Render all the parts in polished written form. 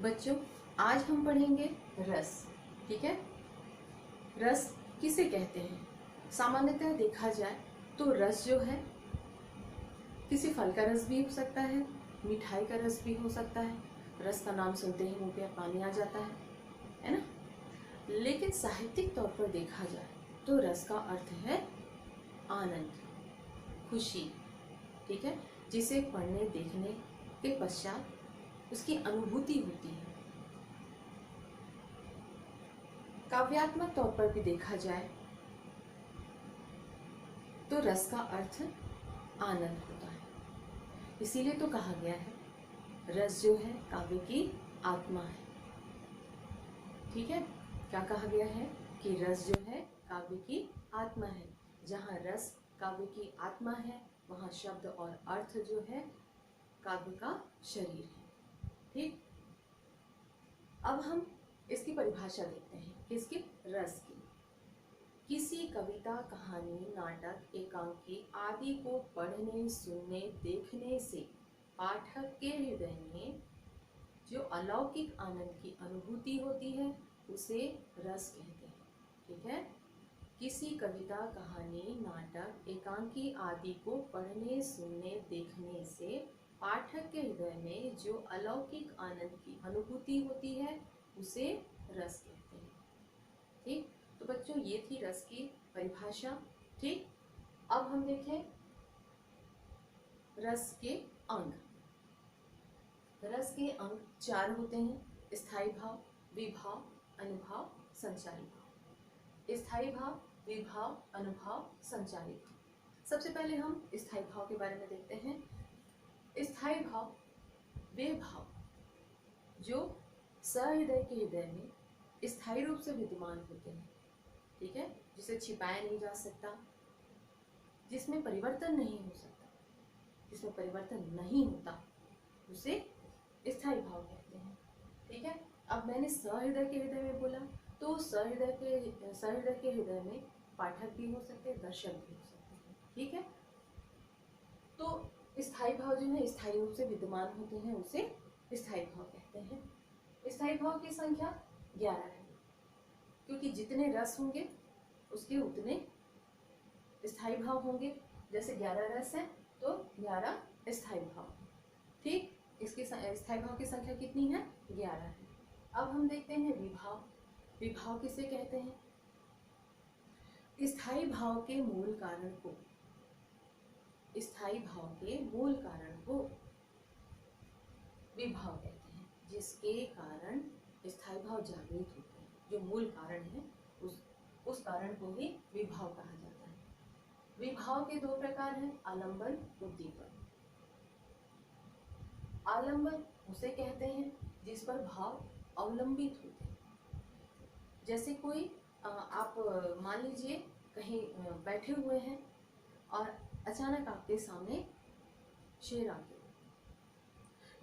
बच्चों, आज हम पढ़ेंगे रस। ठीक है। रस किसे कहते हैं? सामान्यतः देखा जाए तो रस जो है किसी फल का रस भी हो सकता है, मिठाई का रस भी हो सकता है। रस का नाम सुनते ही मुंह पे पानी आ जाता है ना। लेकिन साहित्यिक तौर पर देखा जाए तो रस का अर्थ है आनंद, खुशी। ठीक है, जिसे पढ़ने देखने के पश्चात उसकी अनुभूति होती है। काव्यात्मक तौर पर भी देखा जाए तो रस का अर्थ आनंद होता है। इसीलिए तो कहा गया है रस जो है काव्य की आत्मा है। ठीक है, क्या कहा गया है कि रस जो है काव्य की आत्मा है। जहाँ रस काव्य की आत्मा है वहाँ शब्द और अर्थ जो है काव्य का शरीर है। ठीक, अब हम इसकी परिभाषा देखते हैं किसकी? रस की। किसी कविता, कहानी, नाटक, एकांकी आदि को पढ़ने, सुनने, देखने से पाठक के हृदय में जो अलौकिक आनंद की अनुभूति होती है उसे रस कहते हैं। ठीक है, किसी कविता, कहानी, नाटक, एकांकी आदि को पढ़ने, सुनने, देखने से पाठक के हृदय में जो अलौकिक आनंद की अनुभूति होती है उसे रस कहते हैं। ठीक, तो बच्चों ये थी रस की परिभाषा। ठीक, अब हम देखें रस के अंग। रस के अंग 4 होते हैं: स्थायी भाव, विभाव, अनुभाव, संचारी भाव। स्थायी भाव, विभाव, अनुभाव, संचारी भाव। सबसे पहले हम स्थायी भाव के बारे में देखते हैं। स्थायी भाव वे भाव जो सहृदय के हृदय में स्थायी रूप से विद्यमान होते हैं। ठीक है, जिसे छिपाया नहीं जा सकता, जिसमें परिवर्तन नहीं हो सकता, जिसमें परिवर्तन नहीं होता, उसे स्थायी भाव कहते हैं। ठीक है, अब मैंने सहृदय के हृदय में बोला तो सहृदय के हृदय में पाठक भी हो सकते हैं, दर्शक भी हो सकते हैं। ठीक है, तो स्थायी भाव जो है स्थायी रूप से विद्यमान होते हैं उसे स्थायी भाव कहते हैं। स्थायी भाव की संख्या 11 है, क्योंकि जितने रस होंगे उसके उतने स्थायी भाव होंगे। जैसे 11 रस है तो 11 स्थायी भाव। ठीक, इसकी स्थायी भाव की संख्या कितनी है? 11 है। अब हम देखते हैं विभाव। विभाव किसे कहते हैं? स्थायी भाव के मूल कारण को, स्थायी भाव के मूल कारण को विभाव कहते हैं, जिसके कारण स्थायी भाव जागृत होते हैं। जो मूल कारण है उस कारण को ही विभाव कहा जाता है। विभाव के 2 प्रकार हैं: आलंबन, उद्दीपन। आलंबन उसे कहते हैं जिस पर भाव अवलंबित होते हैं। जैसे कोई आप मान लीजिए कहीं बैठे हुए हैं और अचानक आपके सामने शेर आ गया,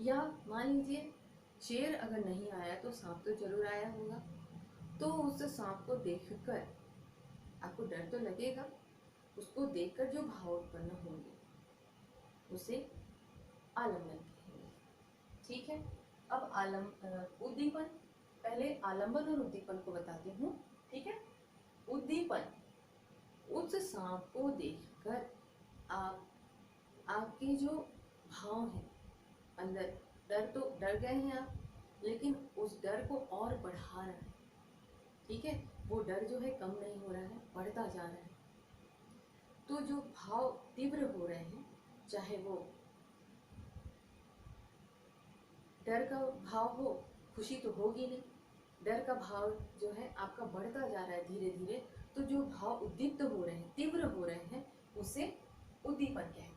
या मान लीजिए शेर अगर नहीं आया तो सांप तो जरूर आया होगा। तो उस सांप को देखकर आपको डर तो लगेगा, उसको देखकर जो भाव उत्पन्न होंगे उसे आलंबन कहेंगे। ठीक है, अब उद्दीपन। पहले आलंबन और उद्दीपन को बताती हूँ। ठीक है, उद्दीपन उस सांप को देखकर आपके जो भाव हैं अंदर, डर गए हैं आप, लेकिन उस डर को और बढ़ा रहा है। ठीक है, वो डर जो है कम नहीं हो रहा है, बढ़ता जा रहा है। तो जो भाव तीव्र हो रहे हैं, चाहे वो डर का भाव हो, खुशी तो होगी नहीं, डर का भाव जो है आपका बढ़ता जा रहा है धीरे धीरे, तो जो भाव उद्दीप्त हो रहे हैं, तीव्र हो रहे हैं, उसे उद्दीपन कहते हैं।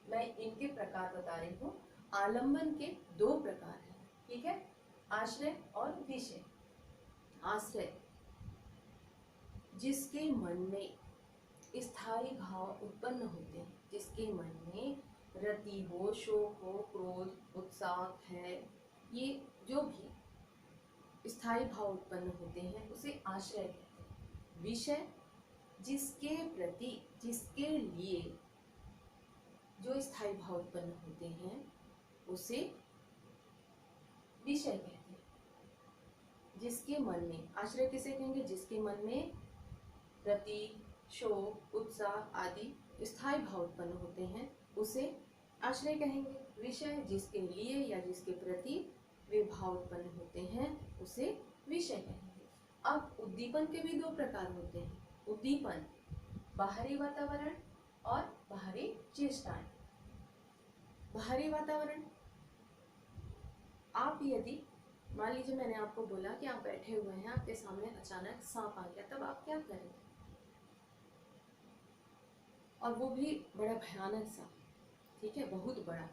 मैं इनके प्रकार बता रही हूँ। आलंबन के 2 प्रकार हैं। ठीक है, आश्रय और विषय। आश्रय जिसके मन में स्थायी भाव उत्पन्न होते हैं, जिसके मन में रति हो, शोक हो, क्रोध, उत्साह, भय, ये जो भी स्थायी भाव उत्पन्न होते हैं उसे आश्रय कहते हैं। विषय जिसके प्रति, जिसके लिए जो स्थायी भाव उत्पन्न होते हैं उसे विषय कहते हैं। जिसके मन में, आश्रय किसे कहेंगे, जिसके मन में प्रतीक, शोक, उत्साह आदि स्थायी भाव उत्पन्न होते हैं उसे आश्रय कहेंगे। विषय जिसके लिए या जिसके प्रति वे भाव उत्पन्न होते हैं उसे विषय कहेंगे। अब उद्दीपन के भी दो प्रकार होते हैं। उद्दीपन बाहरी वातावरण और बाहरी चेष्टाएं। बाहरी वातावरण, आप यदि मान लीजिए मैंने आपको बोला कि आप बैठे हुए हैं, आपके सामने अचानक सांप आ गया, तब आप क्या करेंगे? और वो भी बड़ा भयानक सा, ठीक है, बहुत बड़ा,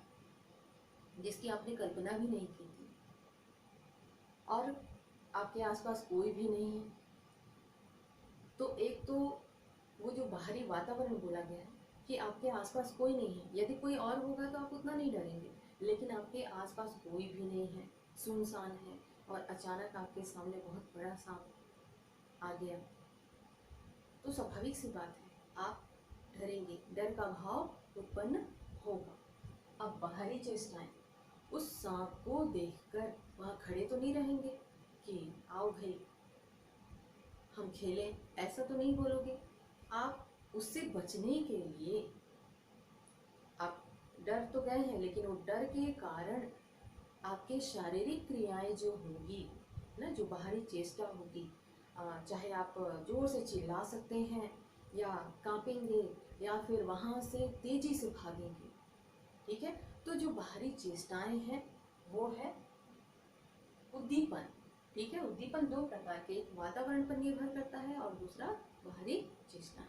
जिसकी आपने कल्पना भी नहीं की थी, और आपके आसपास कोई भी नहीं है। तो एक तो वो जो बाहरी वातावरण बोला गया है कि आपके आसपास कोई नहीं है, यदि कोई और होगा तो आप उतना नहीं डरेंगे, लेकिन आपके आसपास कोई भी नहीं है, सुनसान है, और अचानक आपके सामने बहुत बड़ा सांप आ गया, तो स्वाभाविक सी बात है आप डरेंगे, डर का भाव उत्पन्न होगा। अब बाहरी चेष्टाएं, उस सांप को देखकर वहां खड़े तो नहीं रहेंगे कि आओ भाई हम खेलें, ऐसा तो नहीं बोलोगे। आप उससे बचने के लिए, आप डर तो गए हैं, लेकिन वो डर के कारण आपके शारीरिक क्रियाएं जो होगी ना, जो बाहरी चेष्टा होगी, चाहे आप जोर से चिल्ला सकते हैं या कांपेंगे या फिर वहां से तेजी से भागेंगे, ठीक है। तो जो बाहरी चेष्टाएं हैं वो है उद्दीपन, ठीक है। उद्दीपन दो प्रकार के, एक वातावरण पर निर्भर करता है और दूसरा बाहरी चेष्टाएं,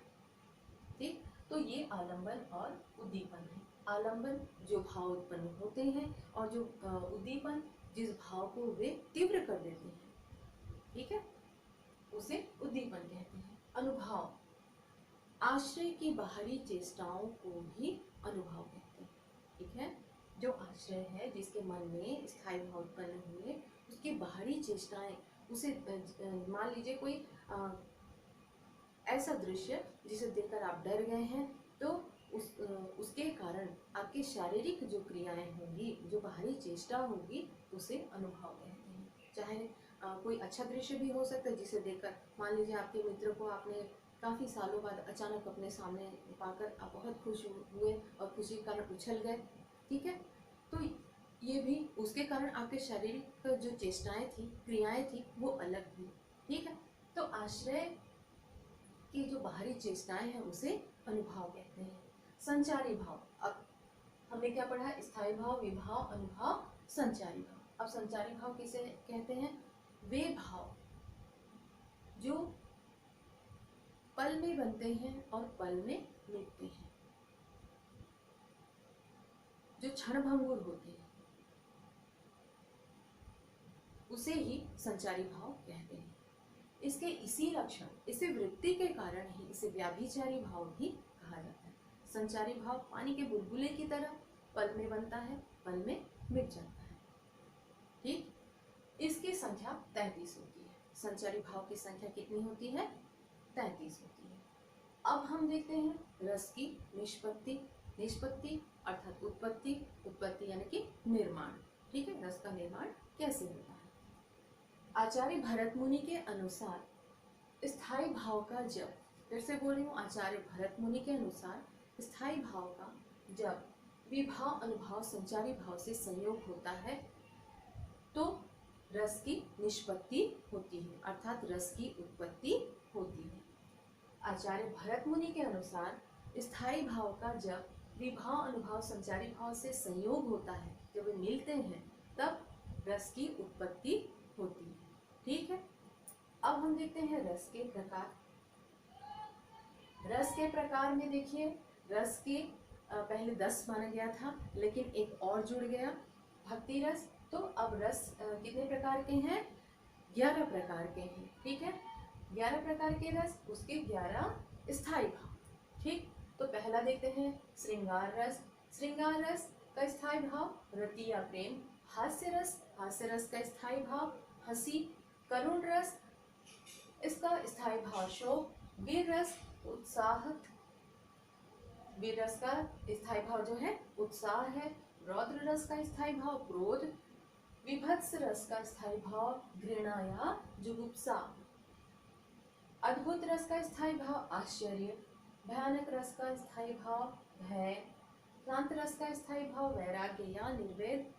ठीक। तो ये आलंबन और उद्दीपन है। आलंबन जो भाव उत्पन्न होते हैं और जो उद्दीपन जिस भाव को वे तीव्र कर देते हैं, ठीक है, उसे उद्दीपन कहते हैं। अनुभाव, आश्रय की बाहरी चेष्टाओं को भी अनुभाव कहते हैं, ठीक है। जो आश्रय है, जिसके मन में स्थायी भाव उत्पन्न हुए, उसकी बाहरी चेष्टाएं, उसे मान लीजिए कोई ऐसा दृश्य जिसे देखकर आप डर गए हैं, तो उसके कारण आपकी शारीरिक जो क्रियाएं होंगी, जो बाहरी चेष्टा होगी, उसे अनुभाव कहते हैं। चाहे कोई अच्छा दृश्य भी हो सकता है जिसे देखकर, मान लीजिए आपके मित्र को आपने काफ़ी सालों बाद अचानक अपने सामने पाकर आप बहुत खुश हुए और खुशी के कारण उछल गए, ठीक है। तो ये भी उसके कारण आपके शारीरिक जो चेष्टाएं थी, क्रियाएं थी, वो अलग थी, ठीक है। तो आश्रय की जो बाहरी चेष्टाएं हैं उसे अनुभाव कहते हैं। संचारी भाव, अब हमने क्या पढ़ा? स्थायी भाव, विभाव, अनुभाव, संचारी भाव। अब संचारी भाव किसे कहते हैं? वे भाव जो पल में बनते हैं और पल में मिटते हैं, जो क्षणभंगुर होते हैं, उसे ही संचारी भाव कहते हैं। इसके इसी लक्षण, इसी वृत्ति के कारण ही इसे व्याभिचारी भाव भी कहा जाता है। संचारी भाव पानी के बुलबुले की तरह पल में बनता है, पल में मिट जाता है, ठीक। इसकी संख्या 33 होती है। संचारी भाव की संख्या कितनी होती है? 33 होती है। अब हम देखते हैं रस की निष्पत्ति। निष्पत्ति अर्थात उत्पत्ति, उत्पत्ति यानी कि निर्माण, ठीक है। रस का निर्माण कैसे होता है? आचार्य भरत मुनि के अनुसार स्थायी भाव का जब, फिर से बोल रही हूँ, आचार्य भरत मुनि के अनुसार स्थायी भाव का जब विभाव, अनुभाव, संचारी भाव से संयोग होता है तो रस की निष्पत्ति होती है, अर्थात रस की उत्पत्ति होती है। आचार्य भरत मुनि के अनुसार स्थायी भाव का जब विभाव, अनुभाव, संचारी भाव से संयोग होता है, जब वे मिलते हैं, तब रस की उत्पत्ति होती है, ठीक है। अब हम देखते हैं रस के प्रकार। रस के प्रकार में देखिए, रस के पहले 10 माना गया था, लेकिन एक और जुड़ गया, भक्ति रस। तो अब रस कितने प्रकार के हैं? 11 प्रकार के हैं, ठीक है। 11 प्रकार के रस, उसके 11 स्थायी भाव, ठीक। तो पहला देखते हैं श्रृंगार रस। श्रृंगार रस का स्थायी भाव रति या प्रेम। हास्य रस, हास्य रस का स्थायी भाव हंसी। करुण रस, इसका स्थायी भाव शोक। वीर रस उत्साह, वीर रस का स्थायी भाव जो है उत्साह है। रौद्र रस का स्थायी भाव क्रोध। विभत्स रस का स्थायी भाव घृणा या जुगुप्सा। अद्भुत रस का स्थायी भाव आश्चर्य। भयानक रस का स्थायी भाव भय। क्लांत रस का स्थायी भाव वैराग्य या निर्वेद।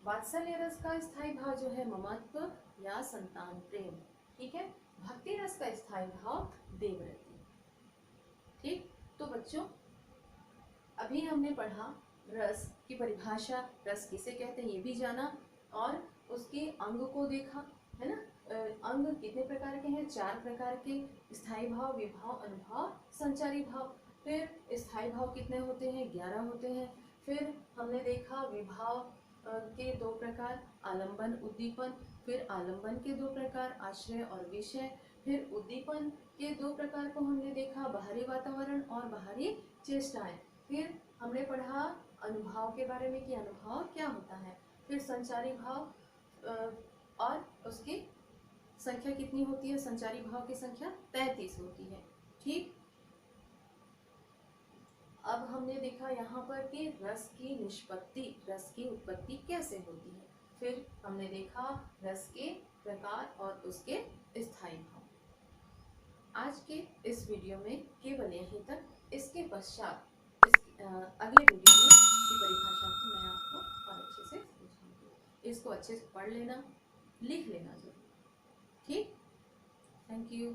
वात्सल्य रस का स्थायी भाव जो है ममत्व या संतान प्रेम। ठीक है। भक्ति रस का स्थायी भाव देवरति। ठीक। तो बच्चों अभी हमने पढ़ा रस की परिभाषा, रस किसे कहते हैं ये भी जाना, और उसके अंग को देखा, है ना। अंग कितने प्रकार के हैं? 4 प्रकार के। स्थायी भाव, विभाव, अनुभाव, संचारी भाव। फिर स्थायी भाव कितने होते हैं? 11 होते हैं। फिर हमने देखा विभाव के 2 प्रकार, आलंबन, उद्दीपन। फिर आलंबन के 2 प्रकार, आश्रय और विषय। फिर उद्दीपन के 2 प्रकार को हमने देखा, बाहरी वातावरण और बाहरी चेष्टाएं। फिर हमने पढ़ा अनुभाव के बारे में कि अनुभाव क्या होता है। फिर संचारी भाव और उसकी संख्या कितनी होती है? संचारी भाव की संख्या 33 होती है। ठीक। अब हमने देखा यहाँ पर कि रस की निष्पत्ति, रस की उत्पत्ति कैसे होती है। फिर हमने देखा रस के प्रकार और उसके स्थायी भाव। आज के इस वीडियो में केवल यहीं तक। इसके पश्चात अगले वीडियो में इसकी परिभाषा को मैं आपको और अच्छे से समझाऊंगी। इसको अच्छे से पढ़ लेना, लिख लेना जरूर। ठीक। Thank you.